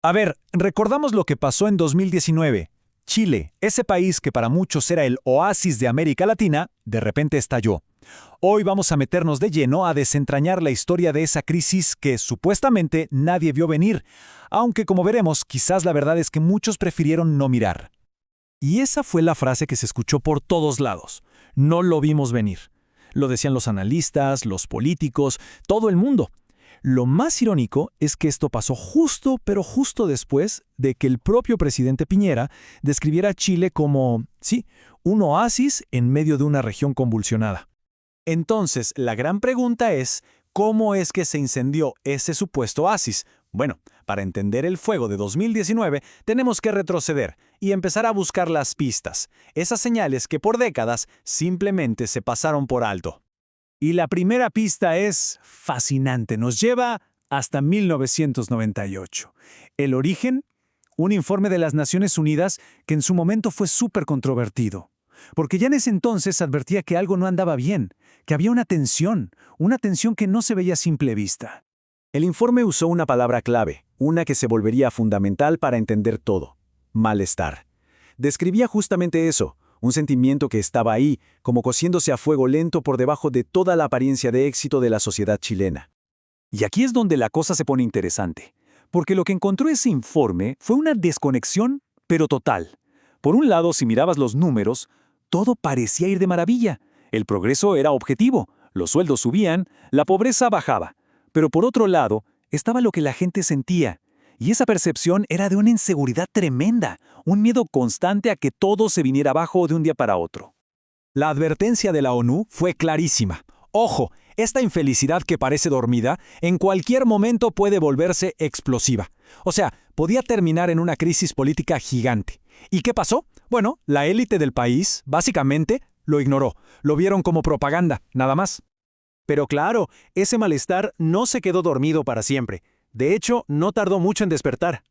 A ver, recordamos lo que pasó en 2019. Chile, ese país que para muchos era el oasis de América Latina, de repente estalló. Hoy vamos a meternos de lleno a desentrañar la historia de esa crisis que supuestamente nadie vio venir, aunque como veremos, quizás la verdad es que muchos prefirieron no mirar. Y esa fue la frase que se escuchó por todos lados. No lo vimos venir. Lo decían los analistas, los políticos, todo el mundo. Lo más irónico es que esto pasó justo, pero justo después de que el propio presidente Piñera describiera a Chile como, sí, un oasis en medio de una región convulsionada. Entonces, la gran pregunta es, ¿cómo es que se incendió ese supuesto oasis? Bueno, para entender el fuego de 2019, tenemos que retroceder y empezar a buscar las pistas, esas señales que por décadas simplemente se pasaron por alto. Y la primera pista es fascinante, nos lleva hasta 1998. El origen, un informe de las Naciones Unidas que en su momento fue súper controvertido, porque ya en ese entonces advertía que algo no andaba bien, que había una tensión que no se veía a simple vista. El informe usó una palabra clave, una que se volvería fundamental para entender todo: malestar. Describía justamente eso, un sentimiento que estaba ahí, como cociéndose a fuego lento por debajo de toda la apariencia de éxito de la sociedad chilena. Y aquí es donde la cosa se pone interesante, porque lo que encontró ese informe fue una desconexión, pero total. Por un lado, si mirabas los números, todo parecía ir de maravilla. El progreso era objetivo, los sueldos subían, la pobreza bajaba. Pero por otro lado, estaba lo que la gente sentía. Y esa percepción era de una inseguridad tremenda, un miedo constante a que todo se viniera abajo de un día para otro. La advertencia de la ONU fue clarísima. Ojo, esta infelicidad que parece dormida, en cualquier momento puede volverse explosiva. O sea, podía terminar en una crisis política gigante. ¿Y qué pasó? Bueno, la élite del país, básicamente, lo ignoró. Lo vieron como propaganda, nada más. Pero claro, ese malestar no se quedó dormido para siempre. De hecho, no tardó mucho en despertar.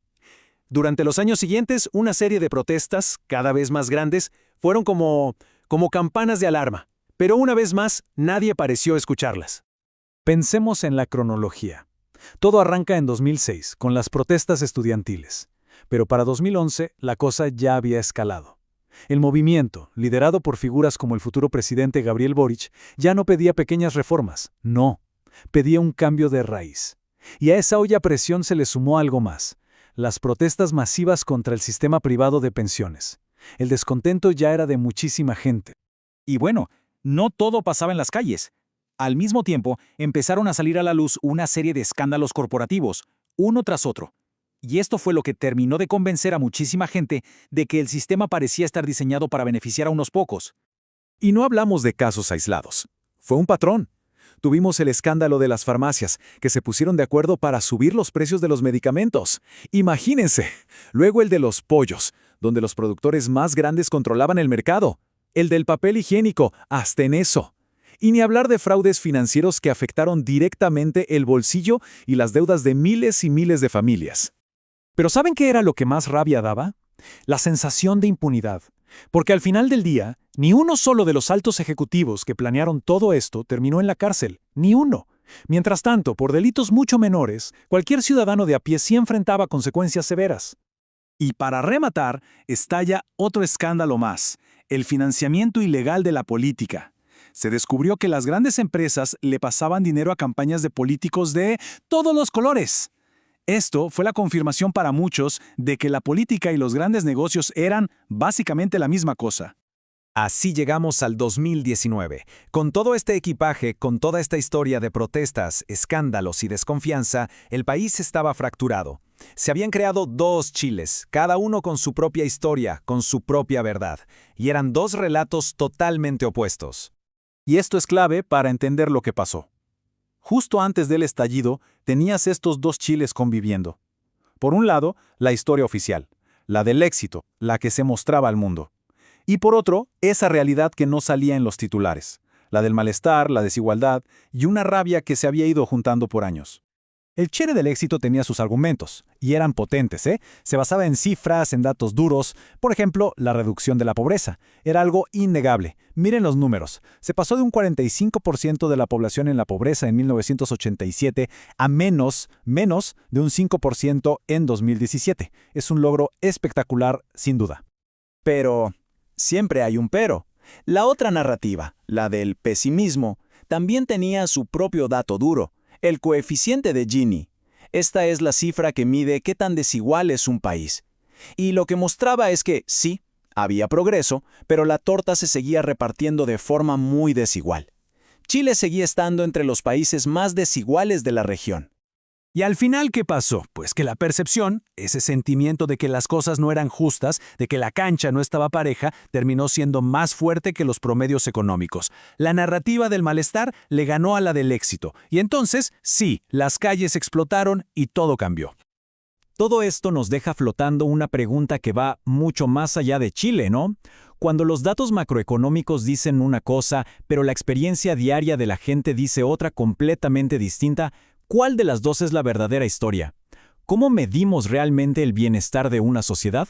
Durante los años siguientes, una serie de protestas, cada vez más grandes, fueron como campanas de alarma. Pero una vez más, nadie pareció escucharlas. Pensemos en la cronología. Todo arranca en 2006, con las protestas estudiantiles. Pero para 2011, la cosa ya había escalado. El movimiento, liderado por figuras como el futuro presidente Gabriel Boric, ya no pedía pequeñas reformas, no, pedía un cambio de raíz. Y a esa olla a presión se le sumó algo más: las protestas masivas contra el sistema privado de pensiones. El descontento ya era de muchísima gente. Y bueno, no todo pasaba en las calles. Al mismo tiempo, empezaron a salir a la luz una serie de escándalos corporativos, uno tras otro. Y esto fue lo que terminó de convencer a muchísima gente de que el sistema parecía estar diseñado para beneficiar a unos pocos. Y no hablamos de casos aislados. Fue un patrón. Tuvimos el escándalo de las farmacias, que se pusieron de acuerdo para subir los precios de los medicamentos. Imagínense. Luego el de los pollos, donde los productores más grandes controlaban el mercado. El del papel higiénico, hasta en eso. Y ni hablar de fraudes financieros que afectaron directamente el bolsillo y las deudas de miles y miles de familias. Pero ¿saben qué era lo que más rabia daba? La sensación de impunidad. Porque al final del día, ni uno solo de los altos ejecutivos que planearon todo esto terminó en la cárcel. Ni uno. Mientras tanto, por delitos mucho menores, cualquier ciudadano de a pie sí enfrentaba consecuencias severas. Y para rematar, estalla otro escándalo más: el financiamiento ilegal de la política. Se descubrió que las grandes empresas le pasaban dinero a campañas de políticos de todos los colores. Esto fue la confirmación para muchos de que la política y los grandes negocios eran básicamente la misma cosa. Así llegamos al 2019. Con todo este equipaje, con toda esta historia de protestas, escándalos y desconfianza, el país estaba fracturado. Se habían creado dos Chiles, cada uno con su propia historia, con su propia verdad. Y eran dos relatos totalmente opuestos. Y esto es clave para entender lo que pasó. Justo antes del estallido, tenías estos dos Chiles conviviendo. Por un lado, la historia oficial, la del éxito, la que se mostraba al mundo. Y por otro, esa realidad que no salía en los titulares, la del malestar, la desigualdad y una rabia que se había ido juntando por años. El Chile del éxito tenía sus argumentos, y eran potentes, ¿eh? Se basaba en cifras, en datos duros. Por ejemplo, la reducción de la pobreza. Era algo innegable. Miren los números. Se pasó de un 45% de la población en la pobreza en 1987 a menos de un 5% en 2017. Es un logro espectacular, sin duda. Pero siempre hay un pero. La otra narrativa, la del pesimismo, también tenía su propio dato duro, el coeficiente de Gini. Esta es la cifra que mide qué tan desigual es un país. Y lo que mostraba es que, sí, había progreso, pero la torta se seguía repartiendo de forma muy desigual. Chile seguía estando entre los países más desiguales de la región. ¿Y al final qué pasó? Pues que la percepción, ese sentimiento de que las cosas no eran justas, de que la cancha no estaba pareja, terminó siendo más fuerte que los promedios económicos. La narrativa del malestar le ganó a la del éxito. Y entonces, sí, las calles explotaron y todo cambió. Todo esto nos deja flotando una pregunta que va mucho más allá de Chile, ¿no? Cuando los datos macroeconómicos dicen una cosa, pero la experiencia diaria de la gente dice otra completamente distinta, ¿cuál de las dos es la verdadera historia? ¿Cómo medimos realmente el bienestar de una sociedad?